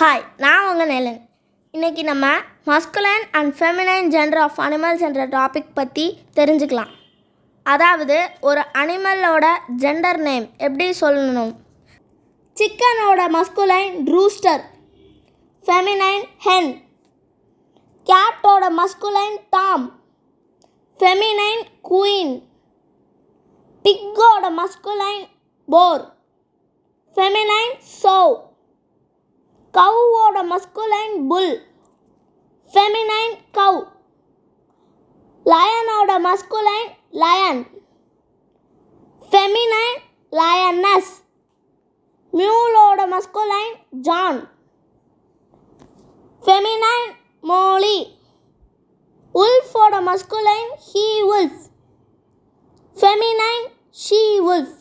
Hi, நான் உங்கள் நெலன். இன்றைக்கி நம்ம masculine and feminine gender of animals என்ற டாபிக் பற்றி தெரிஞ்சுக்கலாம். அதாவது ஒரு அனிமலோட ஜெண்டர் நேம் எப்படி சொல்லணும். சிக்கனோட மஸ்குலைன் ரூஸ்டர், ஃபெமினைன் ஹென். கேட்டோட மஸ்குலைன் டாம், ஃபெமினைன் குயின். பிக்கோட மஸ்குலைன் போர், ஃபெமினைன் சோவ். கவ்வோட மஸ்குலைன் புல், ஃபெமினைன் கவ். லயனோட மஸ்குலைன் லயன், ஃபெமினைன் லயனஸ். மியூலோட மஸ்குலைன் ஜான், ஃபெமினைன் மோலி. உல்ஃபோட masculine he wolf, feminine she wolf.